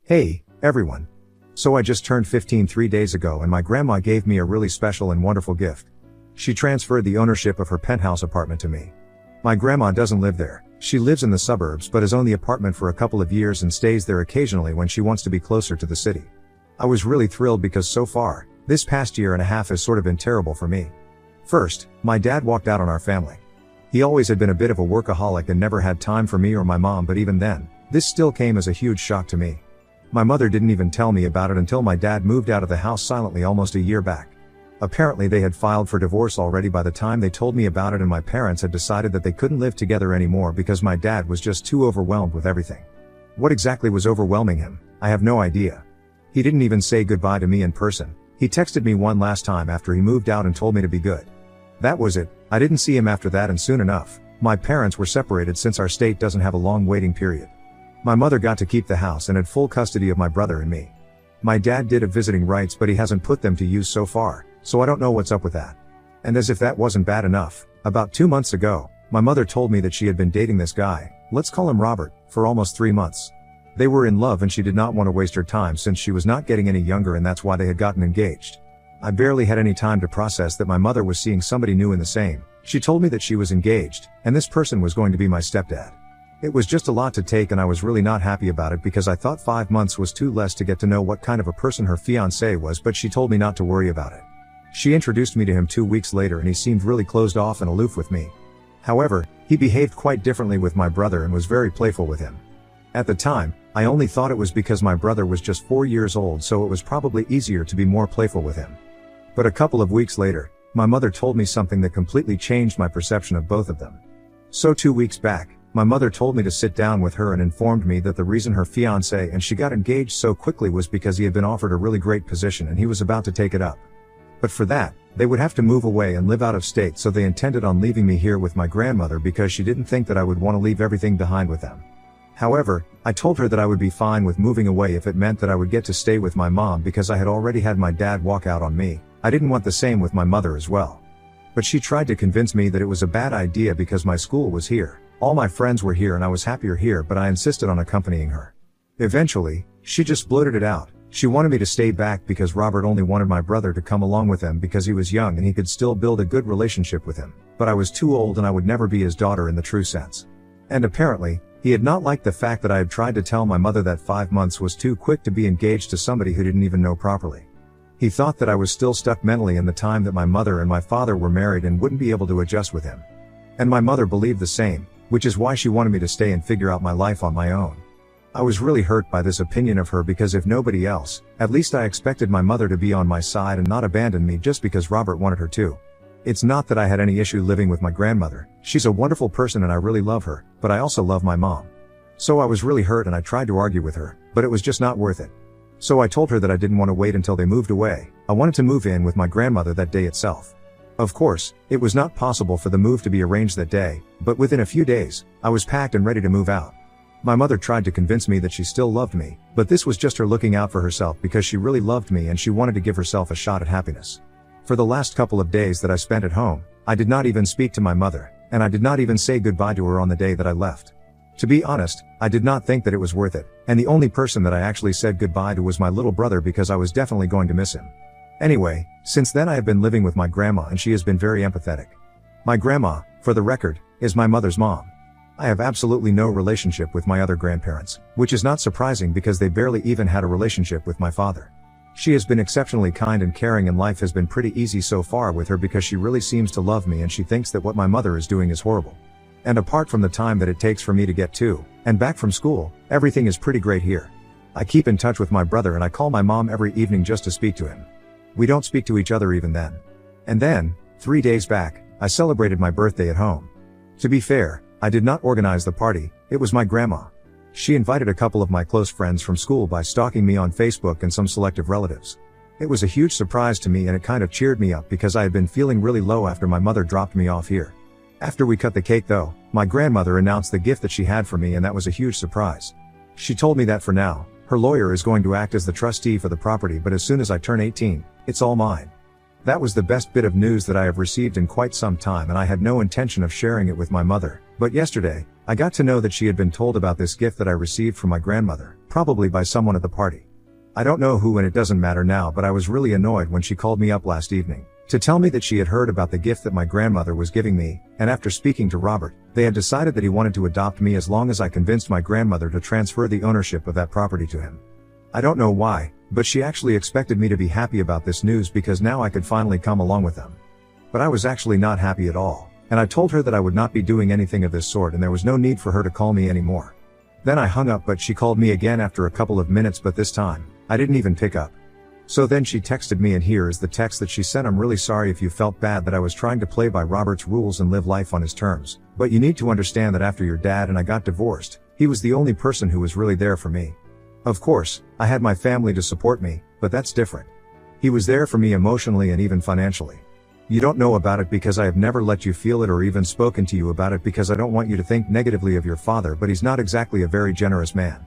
Hey, everyone. So I just turned 15 3 days ago and my grandma gave me a really special and wonderful gift. She transferred the ownership of her penthouse apartment to me. My grandma doesn't live there. She lives in the suburbs but has owned the apartment for a couple of years and stays there occasionally when she wants to be closer to the city. I was really thrilled because so far, this past year and a half has sort of been terrible for me. First, my dad walked out on our family. He always had been a bit of a workaholic and never had time for me or my mom, but even then, this still came as a huge shock to me. My mother didn't even tell me about it until my dad moved out of the house silently almost a year back. Apparently they had filed for divorce already by the time they told me about it, and my parents had decided that they couldn't live together anymore because my dad was just too overwhelmed with everything. What exactly was overwhelming him? I have no idea. He didn't even say goodbye to me in person. He texted me one last time after he moved out and told me to be good. That was it. I didn't see him after that, and soon enough, my parents were separated since our state doesn't have a long waiting period. My mother got to keep the house and had full custody of my brother and me. My dad did have visiting rights, but he hasn't put them to use so far, so I don't know what's up with that. And as if that wasn't bad enough, about 2 months ago, my mother told me that she had been dating this guy, let's call him Robert, for almost 3 months. They were in love and she did not want to waste her time since she was not getting any younger, and that's why they had gotten engaged. I barely had any time to process that my mother was seeing somebody new in the same. She told me that she was engaged, and this person was going to be my stepdad. It was just a lot to take, and I was really not happy about it because I thought 5 months was too less to get to know what kind of a person her fiancé was, but she told me not to worry about it. She introduced me to him 2 weeks later and he seemed really closed off and aloof with me. However, he behaved quite differently with my brother and was very playful with him. At the time, I only thought it was because my brother was just 4 years old, so it was probably easier to be more playful with him. But a couple of weeks later, my mother told me something that completely changed my perception of both of them. So 2 weeks back, my mother told me to sit down with her and informed me that the reason her fiancé and she got engaged so quickly was because he had been offered a really great position and he was about to take it up. But for that, they would have to move away and live out of state, so they intended on leaving me here with my grandmother because she didn't think that I would want to leave everything behind with them. However, I told her that I would be fine with moving away if it meant that I would get to stay with my mom because I had already had my dad walk out on me. I didn't want the same with my mother as well. But she tried to convince me that it was a bad idea because my school was here. All my friends were here and I was happier here, but I insisted on accompanying her. Eventually, she just blurted it out. She wanted me to stay back because Robert only wanted my brother to come along with them because he was young and he could still build a good relationship with him. But I was too old and I would never be his daughter in the true sense. And apparently, he had not liked the fact that I had tried to tell my mother that 5 months was too quick to be engaged to somebody who didn't even know properly. He thought that I was still stuck mentally in the time that my mother and my father were married and wouldn't be able to adjust with him. And my mother believed the same, which is why she wanted me to stay and figure out my life on my own. I was really hurt by this opinion of her because if nobody else, at least I expected my mother to be on my side and not abandon me just because Robert wanted her to. It's not that I had any issue living with my grandmother. She's a wonderful person and I really love her, but I also love my mom. So I was really hurt and I tried to argue with her, but it was just not worth it. So I told her that I didn't want to wait until they moved away. I wanted to move in with my grandmother that day itself. Of course, it was not possible for the move to be arranged that day, but within a few days, I was packed and ready to move out. My mother tried to convince me that she still loved me, but this was just her looking out for herself because she really loved me and she wanted to give herself a shot at happiness. For the last couple of days that I spent at home, I did not even speak to my mother, and I did not even say goodbye to her on the day that I left. To be honest, I did not think that it was worth it, and the only person that I actually said goodbye to was my little brother because I was definitely going to miss him. Anyway, since then I have been living with my grandma and she has been very empathetic. My grandma, for the record, is my mother's mom. I have absolutely no relationship with my other grandparents, which is not surprising because they barely even had a relationship with my father. She has been exceptionally kind and caring and life has been pretty easy so far with her because she really seems to love me and she thinks that what my mother is doing is horrible. And apart from the time that it takes for me to get to and back from school, everything is pretty great here. I keep in touch with my brother and I call my mom every evening just to speak to him. We don't speak to each other even then. And then, 3 days back, I celebrated my birthday at home. To be fair, I did not organize the party, it was my grandma. She invited a couple of my close friends from school by stalking me on Facebook and some selective relatives. It was a huge surprise to me and it kind of cheered me up because I had been feeling really low after my mother dropped me off here. After we cut the cake though, my grandmother announced the gift that she had for me and that was a huge surprise. She told me that for now, her lawyer is going to act as the trustee for the property, but as soon as I turn 18, it's all mine. That was the best bit of news that I have received in quite some time, and I had no intention of sharing it with my mother. But yesterday, I got to know that she had been told about this gift that I received from my grandmother, probably by someone at the party. I don't know who, and it doesn't matter now, but I was really annoyed when she called me up last evening to tell me that she had heard about the gift that my grandmother was giving me, and after speaking to Robert, they had decided that he wanted to adopt me as long as I convinced my grandmother to transfer the ownership of that property to him. I don't know why, but she actually expected me to be happy about this news because now I could finally come along with them. But I was actually not happy at all, and I told her that I would not be doing anything of this sort and there was no need for her to call me anymore. Then I hung up, but she called me again after a couple of minutes, but this time, I didn't even pick up. So then she texted me, and here is the text that she sent. I'm really sorry if you felt bad that I was trying to play by Robert's rules and live life on his terms, but you need to understand that after your dad and I got divorced, he was the only person who was really there for me. Of course, I had my family to support me, but that's different. He was there for me emotionally and even financially. You don't know about it because I have never let you feel it or even spoken to you about it because I don't want you to think negatively of your father, but he's not exactly a very generous man.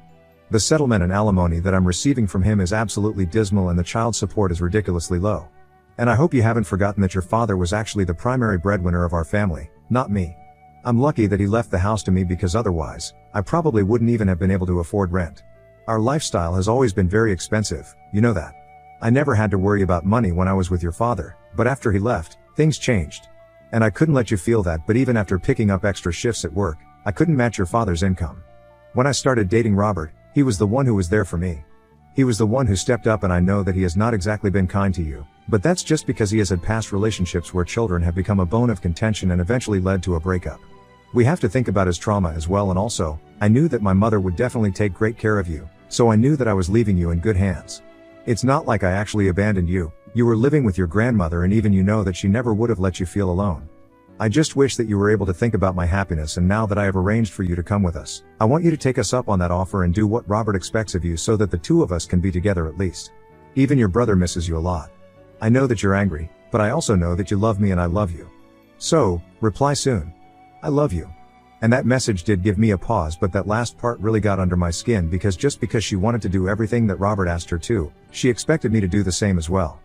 The settlement and alimony that I'm receiving from him is absolutely dismal, and the child support is ridiculously low. And I hope you haven't forgotten that your father was actually the primary breadwinner of our family, not me. I'm lucky that he left the house to me because otherwise, I probably wouldn't even have been able to afford rent. Our lifestyle has always been very expensive, you know that. I never had to worry about money when I was with your father, but after he left, things changed. And I couldn't let you feel that, but even after picking up extra shifts at work, I couldn't match your father's income. When I started dating Robert, he was the one who was there for me. He was the one who stepped up, and I know that he has not exactly been kind to you, but that's just because he has had past relationships where children have become a bone of contention and eventually led to a breakup. We have to think about his trauma as well, and also, I knew that my mother would definitely take great care of you, so I knew that I was leaving you in good hands. It's not like I actually abandoned you. You were living with your grandmother, and even you know that she never would have let you feel alone. I just wish that you were able to think about my happiness, and now that I have arranged for you to come with us, I want you to take us up on that offer and do what Robert expects of you so that the two of us can be together at least. Even your brother misses you a lot. I know that you're angry, but I also know that you love me and I love you. So, reply soon. I love you. And that message did give me a pause, but that last part really got under my skin because just because she wanted to do everything that Robert asked her to, she expected me to do the same as well.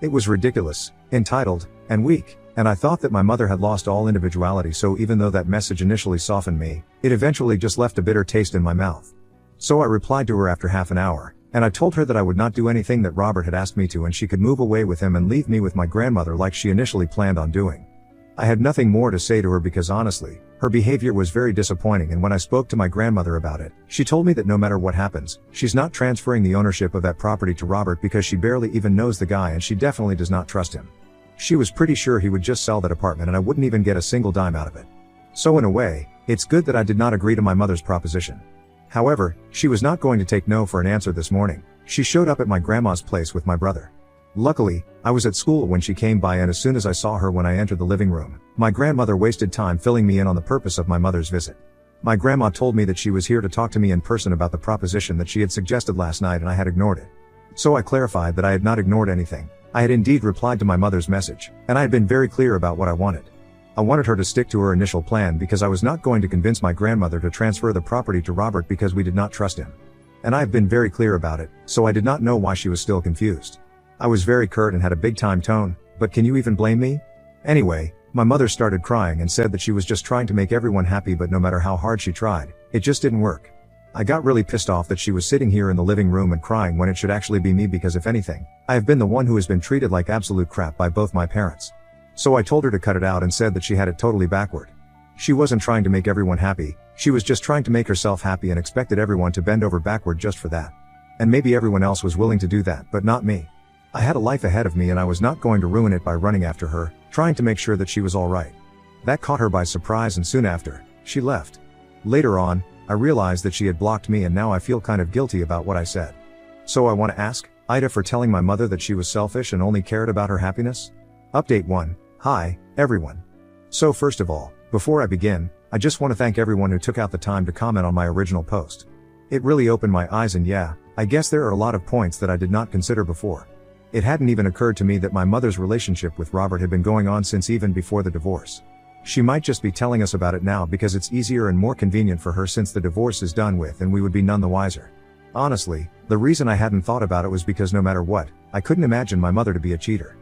It was ridiculous, entitled, and weak. And I thought that my mother had lost all individuality, so even though that message initially softened me, it eventually just left a bitter taste in my mouth. So I replied to her after half an hour, and I told her that I would not do anything that Robert had asked me to, and she could move away with him and leave me with my grandmother like she initially planned on doing. I had nothing more to say to her because honestly, her behavior was very disappointing, and when I spoke to my grandmother about it, she told me that no matter what happens, she's not transferring the ownership of that property to Robert because she barely even knows the guy and she definitely does not trust him. She was pretty sure he would just sell that apartment and I wouldn't even get a single dime out of it. So in a way, it's good that I did not agree to my mother's proposition. However, she was not going to take no for an answer this morning. She showed up at my grandma's place with my brother. Luckily, I was at school when she came by, and as soon as I saw her when I entered the living room, my grandmother wasted time filling me in on the purpose of my mother's visit. My grandma told me that she was here to talk to me in person about the proposition that she had suggested last night and I had ignored it. So I clarified that I had not ignored anything. I had indeed replied to my mother's message, and I had been very clear about what I wanted. I wanted her to stick to her initial plan because I was not going to convince my grandmother to transfer the property to Robert because we did not trust him. And I have been very clear about it, so I did not know why she was still confused. I was very curt and had a big-time tone, but can you even blame me? Anyway, my mother started crying and said that she was just trying to make everyone happy, but no matter how hard she tried, it just didn't work. I got really pissed off that she was sitting here in the living room and crying when it should actually be me because if anything, I have been the one who has been treated like absolute crap by both my parents. So I told her to cut it out and said that she had it totally backward. She wasn't trying to make everyone happy, she was just trying to make herself happy and expected everyone to bend over backward just for that. And maybe everyone else was willing to do that, but not me. I had a life ahead of me and I was not going to ruin it by running after her, trying to make sure that she was alright. That caught her by surprise and soon after, she left. Later on, I realized that she had blocked me and now I feel kind of guilty about what I said. So I want to ask Ida for telling my mother that she was selfish and only cared about her happiness? Update 1. Hi, everyone. So first of all, before I begin, I just want to thank everyone who took out the time to comment on my original post. It really opened my eyes, and yeah, I guess there are a lot of points that I did not consider before. It hadn't even occurred to me that my mother's relationship with Robert had been going on since even before the divorce. She might just be telling us about it now because it's easier and more convenient for her since the divorce is done with and we would be none the wiser. Honestly, the reason I hadn't thought about it was because no matter what, I couldn't imagine my mother to be a cheater.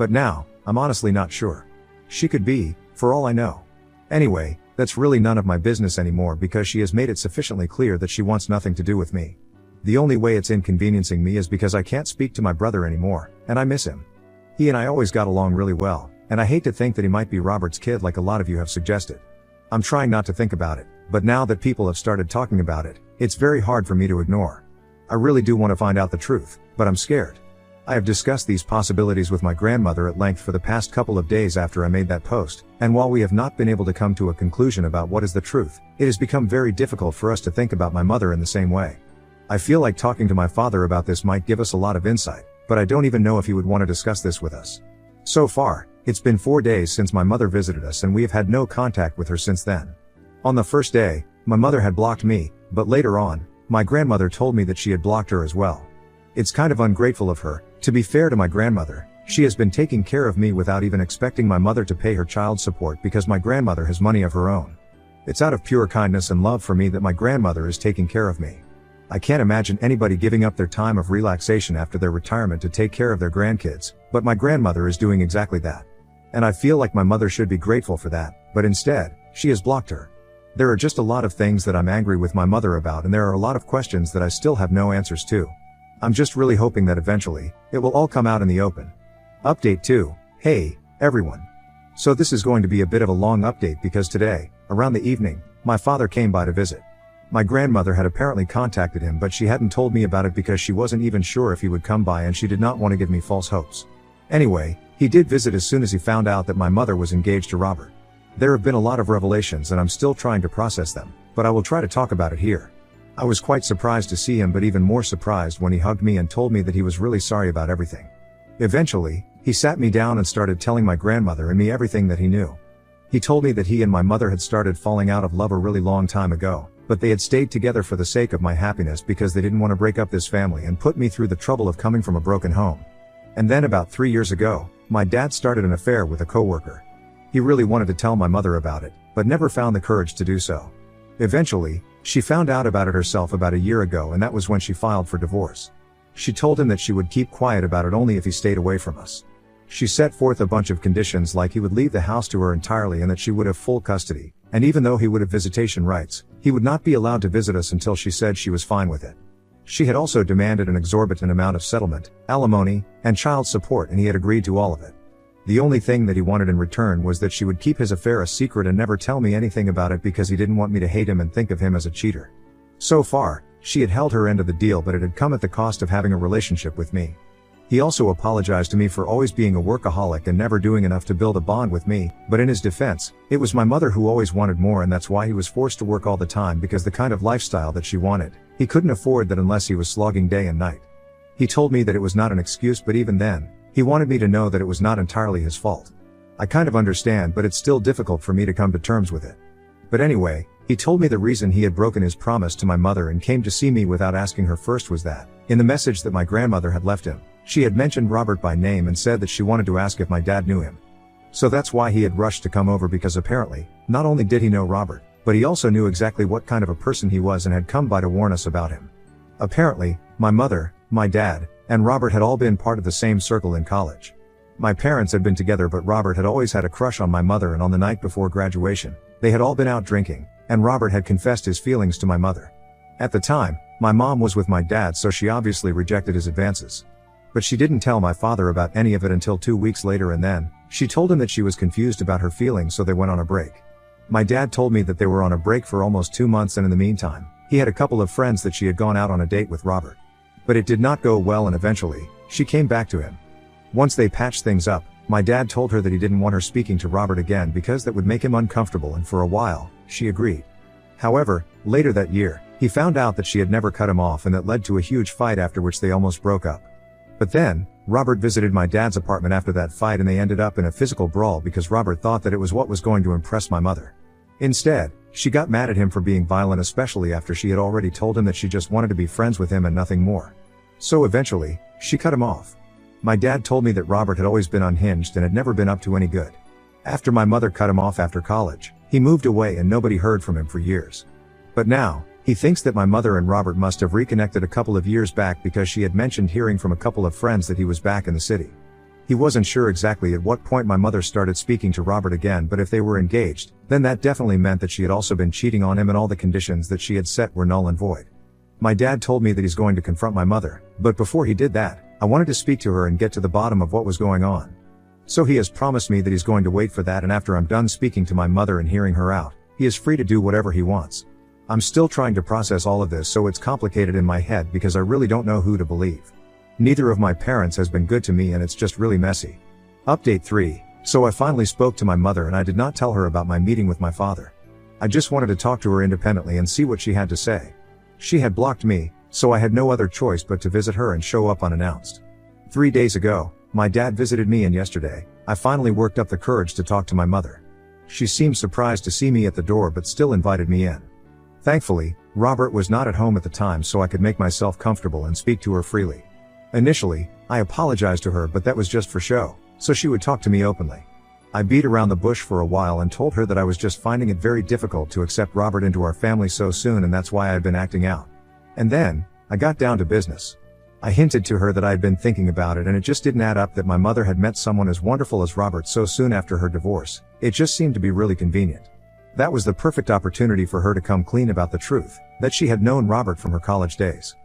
But now, I'm honestly not sure. She could be, for all I know. Anyway, that's really none of my business anymore because she has made it sufficiently clear that she wants nothing to do with me. The only way it's inconveniencing me is because I can't speak to my brother anymore, and I miss him. He and I always got along really well, and I hate to think that he might be Robert's kid like a lot of you have suggested. I'm trying not to think about it, but now that people have started talking about it, it's very hard for me to ignore. I really do want to find out the truth, but I'm scared. I have discussed these possibilities with my grandmother at length for the past couple of days after I made that post, and while we have not been able to come to a conclusion about what is the truth, it has become very difficult for us to think about my mother in the same way. I feel like talking to my father about this might give us a lot of insight, but I don't even know if he would want to discuss this with us. So far, it's been 4 days since my mother visited us and we have had no contact with her since then. On the first day, my mother had blocked me, but later on, my grandmother told me that she had blocked her as well. It's kind of ungrateful of her. To be fair to my grandmother, she has been taking care of me without even expecting my mother to pay her child support because my grandmother has money of her own. It's out of pure kindness and love for me that my grandmother is taking care of me. I can't imagine anybody giving up their time of relaxation after their retirement to take care of their grandkids, but my grandmother is doing exactly that. And I feel like my mother should be grateful for that, but instead, she has blocked her. There are just a lot of things that I'm angry with my mother about, and there are a lot of questions that I still have no answers to. I'm just really hoping that eventually, it will all come out in the open. Update 2. Hey, everyone. So this is going to be a bit of a long update because today, around the evening, my father came by to visit. My grandmother had apparently contacted him, but she hadn't told me about it because she wasn't even sure if he would come by and she did not want to give me false hopes. Anyway, he did visit as soon as he found out that my mother was engaged to Robert. There have been a lot of revelations and I'm still trying to process them, but I will try to talk about it here. I was quite surprised to see him, but even more surprised when he hugged me and told me that he was really sorry about everything. Eventually, he sat me down and started telling my grandmother and me everything that he knew. He told me that he and my mother had started falling out of love a really long time ago, but they had stayed together for the sake of my happiness because they didn't want to break up this family and put me through the trouble of coming from a broken home. And then about 3 years ago, my dad started an affair with a coworker. He really wanted to tell my mother about it, but never found the courage to do so. Eventually, she found out about it herself about a year ago, and that was when she filed for divorce. She told him that she would keep quiet about it only if he stayed away from us. She set forth a bunch of conditions like he would leave the house to her entirely and that she would have full custody, and even though he would have visitation rights, he would not be allowed to visit us until she said she was fine with it. She had also demanded an exorbitant amount of settlement, alimony, and child support, and he had agreed to all of it. The only thing that he wanted in return was that she would keep his affair a secret and never tell me anything about it because he didn't want me to hate him and think of him as a cheater. So far, she had held her end of the deal, but it had come at the cost of having a relationship with me. He also apologized to me for always being a workaholic and never doing enough to build a bond with me, but in his defense, it was my mother who always wanted more, and that's why he was forced to work all the time, because the kind of lifestyle that she wanted, he couldn't afford that unless he was slogging day and night. He told me that it was not an excuse, but even then, he wanted me to know that it was not entirely his fault. I kind of understand, but it's still difficult for me to come to terms with it. But anyway, he told me the reason he had broken his promise to my mother and came to see me without asking her first was that, in the message that my grandmother had left him, she had mentioned Robert by name and said that she wanted to ask if my dad knew him. So that's why he had rushed to come over, because apparently, not only did he know Robert, but he also knew exactly what kind of a person he was and had come by to warn us about him. Apparently, my mother, my dad, and Robert had all been part of the same circle in college. My parents had been together, but Robert had always had a crush on my mother, and on the night before graduation, they had all been out drinking, and Robert had confessed his feelings to my mother. At the time, my mom was with my dad, so she obviously rejected his advances. But she didn't tell my father about any of it until 2 weeks later, and then, she told him that she was confused about her feelings, so they went on a break. My dad told me that they were on a break for almost 2 months, and in the meantime, he had a couple of friends that she had gone out on a date with Robert. But it did not go well, and eventually, she came back to him. Once they patched things up, my dad told her that he didn't want her speaking to Robert again because that would make him uncomfortable, and for a while, she agreed. However, later that year, he found out that she had never cut him off, and that led to a huge fight, after which they almost broke up. But then, Robert visited my dad's apartment after that fight, and they ended up in a physical brawl because Robert thought that it was what was going to impress my mother. Instead, she got mad at him for being violent, especially after she had already told him that she just wanted to be friends with him and nothing more. So eventually, she cut him off. My dad told me that Robert had always been unhinged and had never been up to any good. After my mother cut him off after college, he moved away and nobody heard from him for years. But now, he thinks that my mother and Robert must have reconnected a couple of years back because she had mentioned hearing from a couple of friends that he was back in the city. He wasn't sure exactly at what point my mother started speaking to Robert again, but if they were engaged, then that definitely meant that she had also been cheating on him and all the conditions that she had set were null and void. My dad told me that he's going to confront my mother, but before he did that, I wanted to speak to her and get to the bottom of what was going on. So he has promised me that he's going to wait for that, and after I'm done speaking to my mother and hearing her out, he is free to do whatever he wants. I'm still trying to process all of this, so it's complicated in my head because I really don't know who to believe. Neither of my parents has been good to me and it's just really messy. Update 3. So I finally spoke to my mother and I did not tell her about my meeting with my father. I just wanted to talk to her independently and see what she had to say. She had blocked me, so I had no other choice but to visit her and show up unannounced. 3 days ago, my dad visited me, and yesterday, I finally worked up the courage to talk to my mother. She seemed surprised to see me at the door but still invited me in. Thankfully, Robert was not at home at the time, so I could make myself comfortable and speak to her freely. Initially, I apologized to her, but that was just for show, so she would talk to me openly. I beat around the bush for a while and told her that I was just finding it very difficult to accept Robert into our family so soon, and that's why I had been acting out. And then, I got down to business. I hinted to her that I had been thinking about it and it just didn't add up that my mother had met someone as wonderful as Robert so soon after her divorce. It just seemed to be really convenient. That was the perfect opportunity for her to come clean about the truth, that she had known Robert from her college days.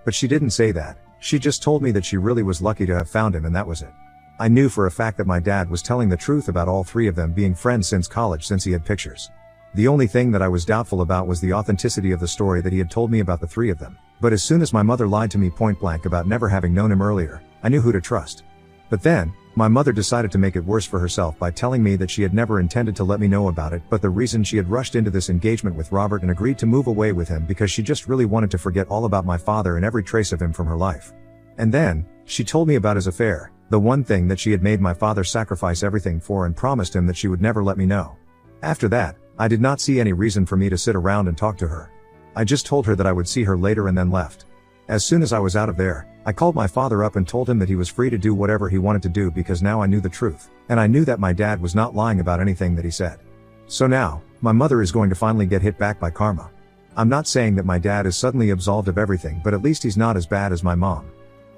But she didn't say that. She just told me that she really was lucky to have found him, and that was it. I knew for a fact that my dad was telling the truth about all three of them being friends since college, since he had pictures. The only thing that I was doubtful about was the authenticity of the story that he had told me about the three of them. But as soon as my mother lied to me point blank about never having known him earlier, I knew who to trust. But then, my mother decided to make it worse for herself by telling me that she had never intended to let me know about it, but the reason she had rushed into this engagement with Robert and agreed to move away with him because she just really wanted to forget all about my father and every trace of him from her life. And then, she told me about his affair, the one thing that she had made my father sacrifice everything for, and promised him that she would never let me know. After that, I did not see any reason for me to sit around and talk to her. I just told her that I would see her later and then left. As soon as I was out of there, I called my father up and told him that he was free to do whatever he wanted to do because now I knew the truth, and I knew that my dad was not lying about anything that he said. So now, my mother is going to finally get hit back by karma. I'm not saying that my dad is suddenly absolved of everything, but at least he's not as bad as my mom.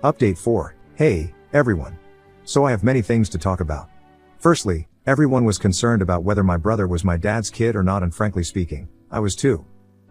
Update 4. Hey, everyone. So I have many things to talk about. Firstly, everyone was concerned about whether my brother was my dad's kid or not, and frankly speaking, I was too.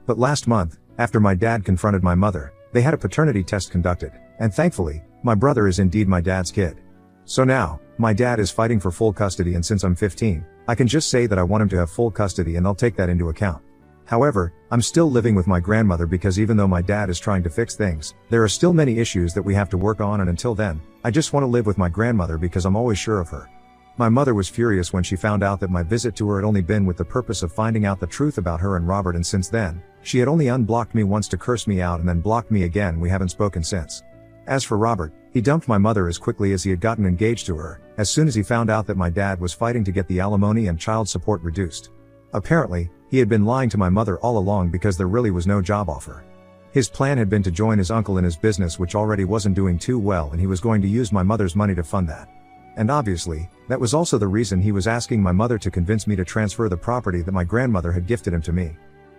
But last month, after my dad confronted my mother, they had a paternity test conducted, and thankfully, my brother is indeed my dad's kid. So now, my dad is fighting for full custody, and since I'm 15, I can just say that I want him to have full custody, and they'll take that into account. However, I'm still living with my grandmother because even though my dad is trying to fix things, there are still many issues that we have to work on, and until then, I just want to live with my grandmother because I'm always sure of her. My mother was furious when she found out that my visit to her had only been with the purpose of finding out the truth about her and Robert, and since then, she had only unblocked me once to curse me out and then blocked me again. We haven't spoken since. As for Robert, he dumped my mother as quickly as he had gotten engaged to her, as soon as he found out that my dad was fighting to get the alimony and child support reduced. Apparently, he had been lying to my mother all along because there really was no job offer. His plan had been to join his uncle in his business, which already wasn't doing too well, and he was going to use my mother's money to fund that. And obviously, that was also the reason he was asking my mother to convince me to transfer the property that my grandmother had gifted him to me.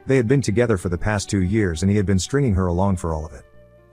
They had been together for the past 2 years and he had been stringing her along for all of it.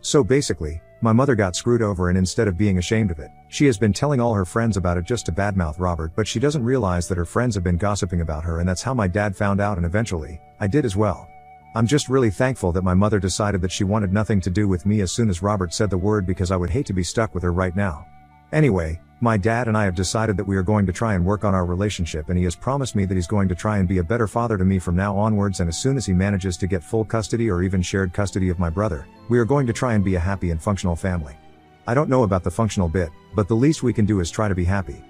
So basically, my mother got screwed over, and instead of being ashamed of it, she has been telling all her friends about it just to badmouth Robert, but she doesn't realize that her friends have been gossiping about her, and that's how my dad found out, and eventually, I did as well. I'm just really thankful that my mother decided that she wanted nothing to do with me as soon as Robert said the word, because I would hate to be stuck with her right now. Anyway, my dad and I have decided that we are going to try and work on our relationship, and he has promised me that he's going to try and be a better father to me from now onwards, and as soon as he manages to get full custody or even shared custody of my brother, we are going to try and be a happy and functional family. I don't know about the functional bit, but the least we can do is try to be happy.